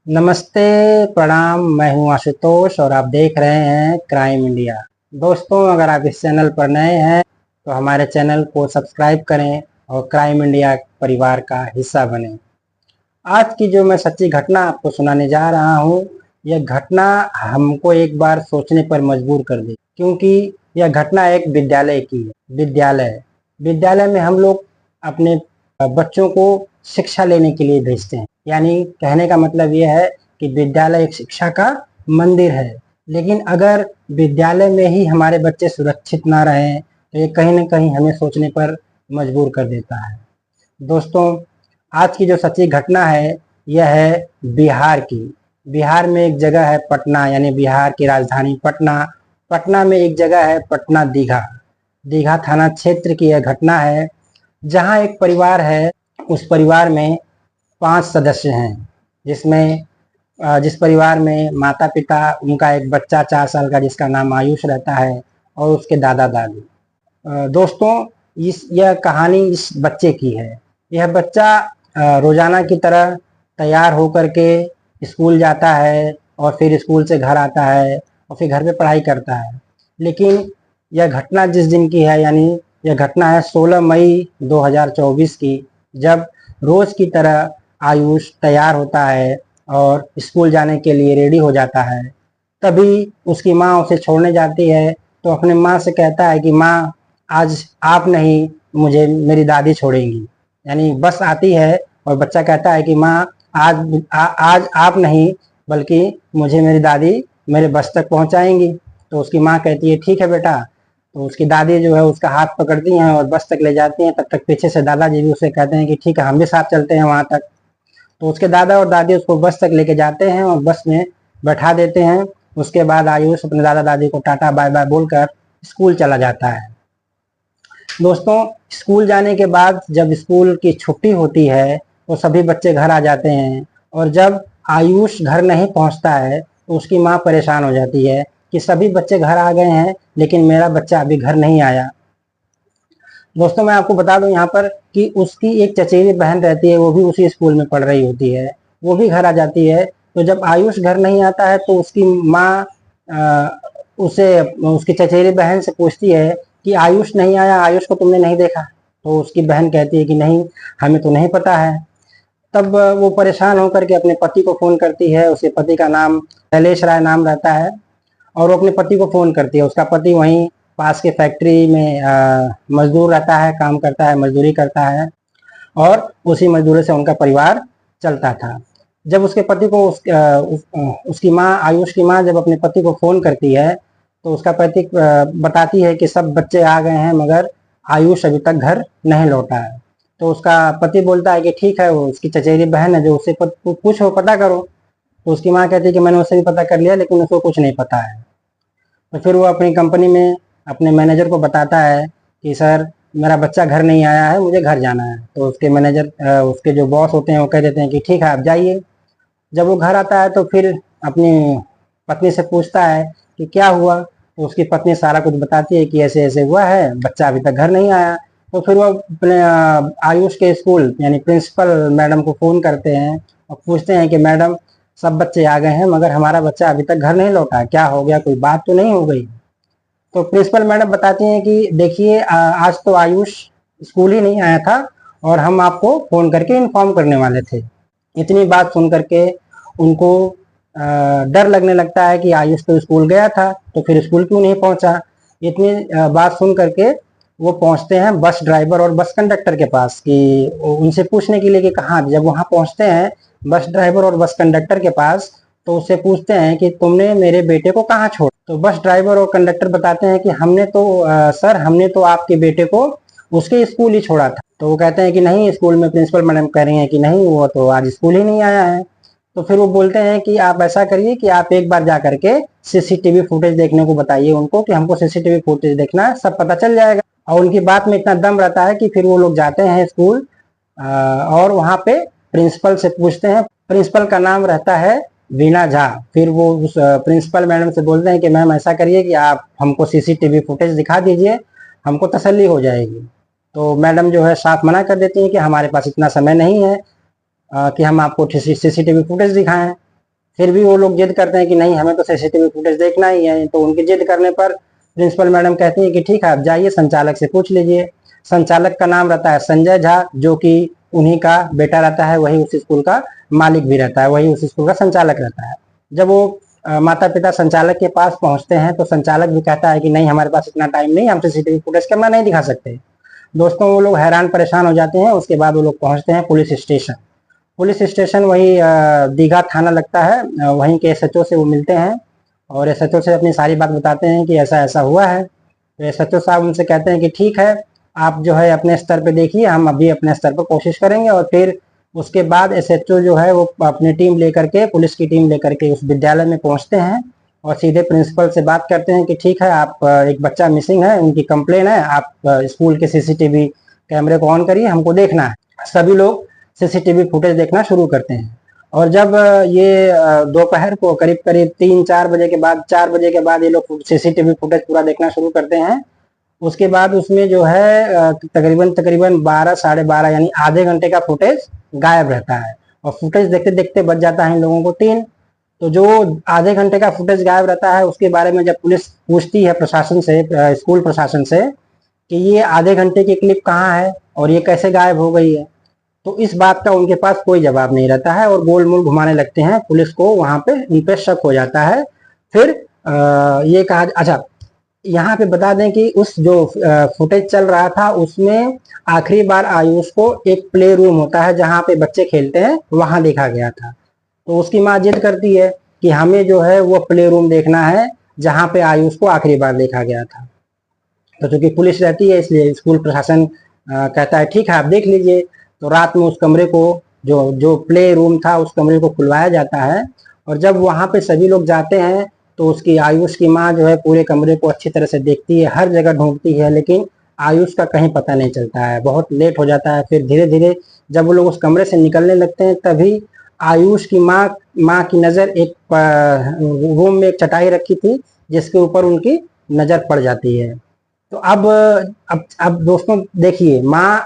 नमस्ते, प्रणाम। मैं हूं आशुतोष और आप देख रहे हैं क्राइम इंडिया। दोस्तों, अगर आप इस चैनल पर नए हैं तो हमारे चैनल को सब्सक्राइब करें और क्राइम इंडिया परिवार का हिस्सा बनें। आज की जो मैं सच्ची घटना आपको सुनाने जा रहा हूं, यह घटना हमको एक बार सोचने पर मजबूर कर दी, क्योंकि यह घटना एक विद्यालय की है। विद्यालय में हम लोग अपने बच्चों को शिक्षा लेने के लिए भेजते हैं। यानी कहने का मतलब यह है कि विद्यालय एक शिक्षा का मंदिर है। लेकिन अगर विद्यालय में ही हमारे बच्चे सुरक्षित ना रहें तो ये कहीं ना कहीं हमें सोचने पर मजबूर कर देता है। दोस्तों, आज की जो सच्ची घटना है यह है बिहार की। बिहार में एक जगह है पटना, यानी बिहार की राजधानी पटना। पटना में एक जगह है पटना दीघा। दीघा थाना क्षेत्र की यह घटना है, जहां एक परिवार है। उस परिवार में 5 सदस्य हैं, जिसमें जिस परिवार में माता पिता, उनका एक बच्चा 4 साल का जिसका नाम आयुष रहता है, और उसके दादा दादी। दोस्तों, यह कहानी इस बच्चे की है। यह बच्चा रोजाना की तरह तैयार होकर के स्कूल जाता है और फिर स्कूल से घर आता है और फिर घर पे पढ़ाई करता है। लेकिन यह घटना जिस दिन की है, यानी यह घटना है 16 मई 2024 की, जब रोज की तरह आयुष तैयार होता है और स्कूल जाने के लिए रेडी हो जाता है। तभी उसकी माँ उसे छोड़ने जाती है, तो अपने माँ से कहता है कि माँ, आज आप नहीं, मुझे मेरी दादी छोड़ेंगी। यानी बस आती है और बच्चा कहता है कि माँ, आज आप नहीं, बल्कि मुझे मेरी दादी मेरे बस तक पहुंचाएंगी। तो उसकी माँ कहती है ठीक है बेटा। तो उसकी दादी जो है उसका हाथ पकड़ती हैं और बस तक ले जाती हैं। तब तक पीछे से दादाजी भी उसे कहते हैं कि ठीक है, हम भी साथ चलते हैं वहां तक। तो उसके दादा और दादी उसको बस तक लेके जाते हैं और बस में बैठा देते हैं। उसके बाद आयुष अपने दादा दादी को टाटा बाय बाय बोलकर स्कूल चला जाता है। दोस्तों, स्कूल जाने के बाद जब स्कूल की छुट्टी होती है तो सभी बच्चे घर आ जाते हैं, और जब आयुष घर नहीं पहुंचता है तो उसकी माँ परेशान हो जाती है कि सभी बच्चे घर आ गए हैं लेकिन मेरा बच्चा अभी घर नहीं आया। दोस्तों, मैं आपको बता दूं यहाँ पर कि उसकी एक चचेरी बहन रहती है, वो भी उसी स्कूल में पढ़ रही होती है। वो भी घर आ जाती है। तो जब आयुष घर नहीं आता है तो उसकी माँ उसे उसकी चचेरी बहन से पूछती है कि आयुष नहीं आया, आयुष को तुमने नहीं देखा? तो उसकी बहन कहती है कि नहीं, हमें तो नहीं पता है। तब वो परेशान होकर के अपने पति को फोन करती है। उसके पति का नाम शैलेश राय नाम रहता है, और वो अपने पति को फोन करती है। उसका पति वहीं पास के फैक्ट्री में मजदूर रहता है, काम करता है, मजदूरी करता है, और उसी मजदूरी से उनका परिवार चलता था। जब उसके पति को उसकी माँ, आयुष की माँ, जब अपने पति को फोन करती है तो उसका पति बताती है कि सब बच्चे आ गए हैं मगर आयुष अभी तक घर नहीं लौटा है। तो उसका पति बोलता है कि ठीक है, वो उसकी चचेरी बहन है, जो उससे पूछो, पता करो। तो उसकी माँ कहती है कि मैंने उससे भी पता कर लिया लेकिन उसको कुछ नहीं पता है। तो फिर वो अपनी कंपनी में अपने मैनेजर को बताता है कि सर, मेरा बच्चा घर नहीं आया है, मुझे घर जाना है। तो उसके मैनेजर, उसके जो बॉस होते हैं, वो कह देते हैं कि ठीक है, आप जाइए। जब वो घर आता है तो फिर अपनी पत्नी से पूछता है कि क्या हुआ। तो उसकी पत्नी सारा कुछ बताती है कि ऐसे ऐसे हुआ है, बच्चा अभी तक घर नहीं आया। तो फिर वो अपने आयुष के स्कूल यानी प्रिंसिपल मैडम को फ़ोन करते हैं और पूछते हैं कि मैडम, सब बच्चे आ गए हैं मगर हमारा बच्चा अभी तक घर नहीं लौटा, क्या हो गया, कोई बात तो नहीं हो गई? तो प्रिंसिपल मैडम बताती हैं कि देखिए, आज तो आयुष स्कूल ही नहीं आया था और हम आपको फ़ोन करके इन्फॉर्म करने वाले थे। इतनी बात सुन करके उनको डर लगने लगता है कि आयुष तो स्कूल गया था, तो फिर स्कूल क्यों नहीं पहुंचा। इतनी बात सुन करके वो पहुंचते हैं बस ड्राइवर और बस कंडक्टर के पास, कि उनसे पूछने के लिए कि कहाँ। जब वहां पहुंचते हैं बस ड्राइवर और बस कंडक्टर के पास, तो उससे पूछते हैं कि तुमने मेरे बेटे को कहाँ छोड़ा। तो बस ड्राइवर और कंडक्टर बताते हैं कि हमने तो सर, हमने तो आपके बेटे को उसके स्कूल ही छोड़ा था। तो वो कहते हैं कि नहीं, स्कूल में प्रिंसिपल मैडम कह रही हैं कि नहीं, वो तो आज स्कूल ही नहीं आया है। तो फिर वो बोलते हैं कि आप ऐसा करिए कि आप एक बार जा करके सीसीटीवी फुटेज देखने को बताइए उनको, कि हमको सीसीटीवी फुटेज देखना है, सब पता चल जाएगा। और उनकी बात में इतना दम रहता है कि फिर वो लोग जाते हैं स्कूल, और वहाँ पे प्रिंसिपल से पूछते हैं। प्रिंसिपल का नाम रहता है वीना झा। फिर वो उस प्रिंसिपल मैडम से बोलते हैं कि मैम, ऐसा करिए कि आप हमको सीसीटीवी फुटेज दिखा दीजिए, हमको तसल्ली हो जाएगी। तो मैडम जो है साफ मना कर देती है कि हमारे पास इतना समय नहीं है कि हम आपको सीसीटीवी फुटेज दिखाएं। फिर भी वो लोग जिद करते हैं कि नहीं, हमें तो सीसीटीवी फुटेज देखना ही है। तो उनकी जिद करने पर प्रिंसिपल मैडम कहती है कि ठीक है, आप जाइए, संचालक से पूछ लीजिए। संचालक का नाम रहता है संजय झा, जो कि उन्हीं का बेटा रहता है, वही उस स्कूल का मालिक भी रहता है, वही उस स्कूल का संचालक रहता है। जब वो माता पिता संचालक के पास पहुंचते हैं तो संचालक भी कहता है कि नहीं, हमारे पास इतना टाइम नहीं, हम सीसीटीवी फुटेज कैमरा नहीं दिखा सकते। दोस्तों, वो लोग हैरान परेशान हो जाते हैं। उसके बाद वो लोग पहुंचते हैं पुलिस स्टेशन। पुलिस स्टेशन वही दीघा थाना लगता है, वहीं के एसएचओ से वो मिलते हैं और एसएचओ से अपनी सारी बात बताते हैं कि ऐसा ऐसा हुआ है। तो एसएचओ साहब उनसे कहते हैं कि ठीक है, आप जो है अपने स्तर पे देखिए, हम अभी अपने स्तर पर कोशिश करेंगे। और फिर उसके बाद एसएचओ जो है वो अपनी टीम लेकर के, पुलिस की टीम लेकर के उस विद्यालय में पहुंचते हैं और सीधे प्रिंसिपल से बात करते हैं कि ठीक है, आप एक बच्चा मिसिंग है, उनकी कंप्लेन है, आप स्कूल के सीसीटीवी कैमरे को ऑन करिए, हमको देखना है। सभी लोग सीसीटीवी फुटेज देखना शुरू करते हैं। और जब ये दोपहर को करीब करीब 3-4 बजे के बाद, 4 बजे के बाद ये लोग सीसीटीवी फुटेज पूरा देखना शुरू करते हैं। उसके बाद उसमें जो है तकरीबन तकरीबन 12 साढ़े 12 यानी आधे घंटे का फुटेज गायब रहता है। और फुटेज देखते देखते बच जाता है इन लोगों को 3। तो जो आधे घंटे का फुटेज गायब रहता है, उसके बारे में जब पुलिस पूछती है प्रशासन से, स्कूल प्रशासन से, कि ये आधे घंटे की क्लिप कहाँ है और ये कैसे गायब हो गई है, तो इस बात का उनके पास कोई जवाब नहीं रहता है और गोल मोल घुमाने लगते हैं। पुलिस को वहां पे उन पे शक हो जाता है। फिर ये कहा, अच्छा यहाँ पे बता दें कि उस जो फुटेज चल रहा था उसमें आखिरी बार आयुष को एक प्ले रूम होता है जहाँ पे बच्चे खेलते हैं, वहां देखा गया था। तो उसकी माँ जिद करती है कि हमें जो है वो प्ले रूम देखना है जहाँ पे आयुष को आखिरी बार देखा गया था। तो चूंकि पुलिस रहती है इसलिए स्कूल प्रशासन कहता है ठीक है, आप देख लीजिए। तो रात में उस कमरे को, जो जो प्ले रूम था, उस कमरे को खुलवाया जाता है। और जब वहां पे सभी लोग जाते हैं तो उसकी आयुष की माँ जो है पूरे कमरे को अच्छी तरह से देखती है, हर जगह ढूंढती है, लेकिन आयुष का कहीं पता नहीं चलता है। बहुत लेट हो जाता है। फिर धीरे धीरे जब वो लोग उस कमरे से निकलने लगते हैं, तभी आयुष की माँ की नज़र एक रूम में एक चटाई रखी थी जिसके ऊपर उनकी नज़र पड़ जाती है। तो अब दोस्तों देखिए, माँ,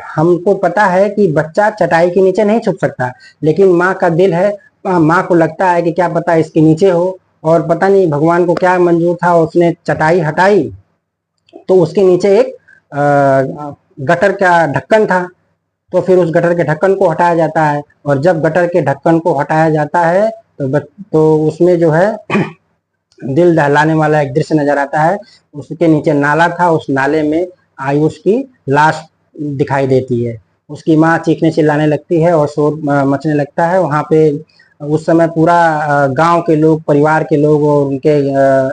हमको पता है कि बच्चा चटाई के नीचे नहीं छुप सकता, लेकिन माँ का दिल है, माँ को लगता है कि क्या पता इसके नीचे हो। और पता नहीं भगवान को क्या मंजूर था, उसने चटाई हटाई तो उसके नीचे एक गटर का ढक्कन था। तो फिर उस गटर के ढक्कन को हटाया जाता है और जब गटर के ढक्कन को हटाया जाता है तो उसमें जो है दिल दहलाने वाला एक दृश्य नजर आता है। उसके नीचे नाला था, उस नाले में आयुष की लाश दिखाई देती है। उसकी माँ चीखने चिल्लाने लगती है और शोर मचने लगता है वहां पे। उस समय पूरा गांव के लोग, परिवार के लोग और उनके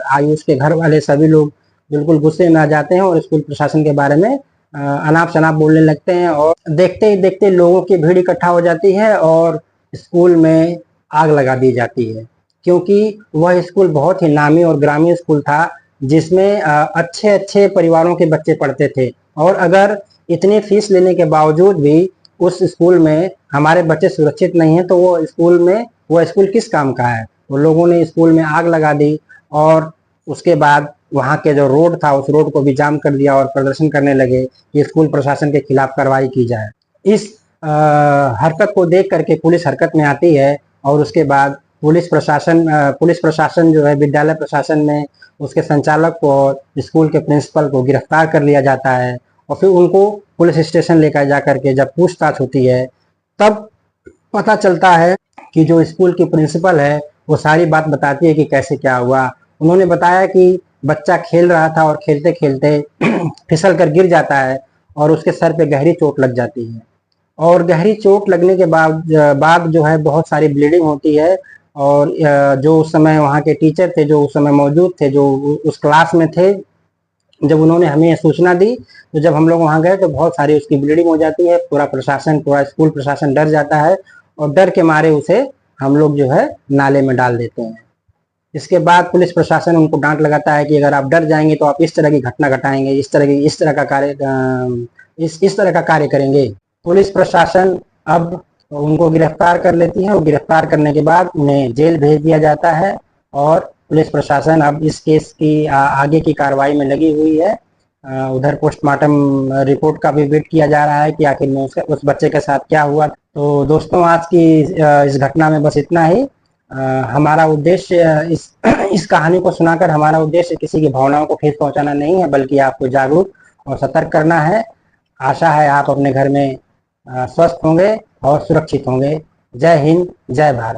आयुष के घर वाले सभी लोग बिल्कुल गुस्से में आ जाते हैं और स्कूल प्रशासन के बारे में अनाप शनाप बोलने लगते हैं। और देखते ही देखते लोगों की भीड़ इकट्ठा हो जाती है और स्कूल में आग लगा दी जाती है, क्योंकि वह स्कूल बहुत ही नामी और ग्रामीण स्कूल था जिसमें अच्छे अच्छे परिवारों के बच्चे पढ़ते थे। और अगर इतनी फीस लेने के बावजूद भी उस स्कूल में हमारे बच्चे सुरक्षित नहीं है तो वो स्कूल किस काम का है। वो लोगों ने स्कूल में आग लगा दी और उसके बाद वहाँ के जो रोड था उस रोड को भी जाम कर दिया और प्रदर्शन करने लगे कि स्कूल प्रशासन के खिलाफ कार्रवाई की जाए। इस हरकत को देख करके पुलिस हरकत में आती है और उसके बाद पुलिस प्रशासन जो है, विद्यालय प्रशासन में उसके संचालक को और स्कूल के प्रिंसिपल को गिरफ्तार कर लिया जाता है। और फिर उनको पुलिस स्टेशन लेकर जा करके जब पूछताछ होती है तब पता चलता है कि जो स्कूल की प्रिंसिपल है वो सारी बात बताती है कि कैसे क्या हुआ। उन्होंने बताया कि बच्चा खेल रहा था और खेलते खेलते फिसल कर गिर जाता है और उसके सर पे गहरी चोट लग जाती है। और गहरी चोट लगने के बाद जो है बहुत सारी ब्लीडिंग होती है। और जो उस समय वहाँ के टीचर थे, जो उस समय मौजूद थे, जो उस क्लास में थे, जब उन्होंने हमें सूचना दी तो जब हम लोग वहाँ गए तो बहुत सारी उसकी ब्लीडिंग हो जाती है। पूरा स्कूल प्रशासन डर जाता है और डर के मारे उसे हम लोग जो है नाले में डाल देते हैं। इसके बाद पुलिस प्रशासन उनको डांट लगाता है कि अगर आप डर जाएंगे तो आप इस तरह की घटना घटाएंगे, इस तरह का कार्य करेंगे। पुलिस प्रशासन अब उनको गिरफ्तार कर लेती है और गिरफ्तार करने के बाद उन्हें जेल भेज दिया जाता है। और पुलिस प्रशासन अब इस केस की आगे की कार्रवाई में लगी हुई है। उधर पोस्टमार्टम रिपोर्ट का भी वेट किया जा रहा है कि आखिर में उस बच्चे के साथ क्या हुआ। तो दोस्तों, आज की इस घटना में बस इतना ही। हमारा उद्देश्य इस कहानी को सुनाकर हमारा उद्देश्य किसी की भावनाओं को ठेस पहुंचाना नहीं है, बल्कि आपको जागरूक और सतर्क करना है। आशा है आप अपने घर में स्वस्थ होंगे और सुरक्षित होंगे। जय हिंद, जय भारत।